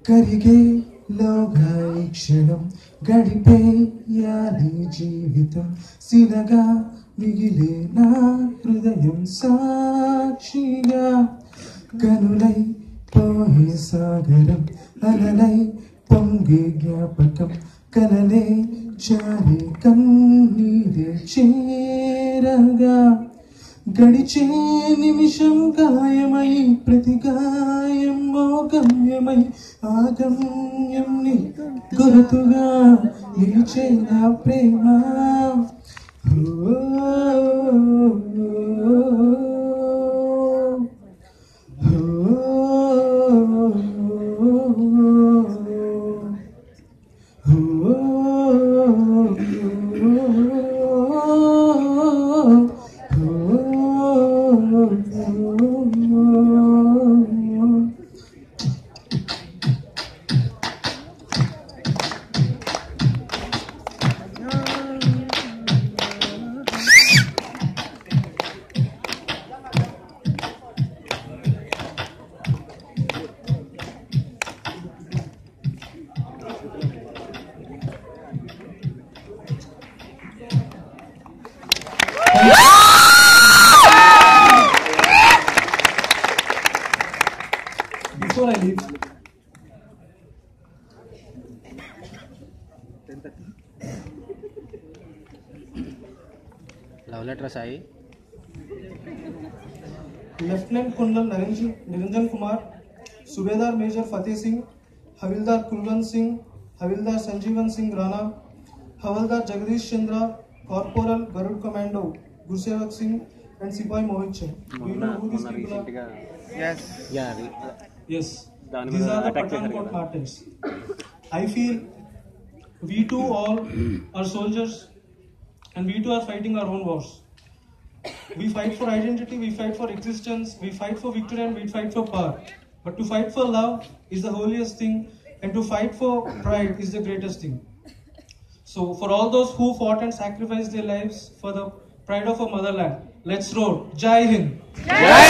కరిగే లోగా ఈ క్షణం గడిపేయాలి జీవితం సినగా మిగిలే నా హృదయం సాక్షిగా కనులై పోయే సాగరం అలలై పొంగే జ్ఞాపకం కలలే జారే కన్నీరే చేరగా గడిచే నిమిషం గాయమై ప్రతి గాయం ఓ గమ్యమై ఆ గమ్యం ని గుర్తుగా నిలిచే నా ప్రేమ Before I leave, love letter Sai Lieutenant Colonel Niranjan Kumar, Subedar Major Fateh Singh, Havildar Kulwant Singh, Havildar Sanjeevan Singh Rana, Havildar Jagdish Chandra, Corporal Garud Commando Gursevak Singh, and Sipai Mohit Singh. Do you know who these people are? Yes. Yes. These are the Pathankot martyrs. I feel we too all are soldiers and we too are fighting our own wars. We fight for identity, we fight for existence, we fight for victory and we fight for power. But to fight for love is the holiest thing and to fight for pride is the greatest thing. So for all those who fought and sacrificed their lives for the pride of our motherland, let's roar. Jai Hind. Jai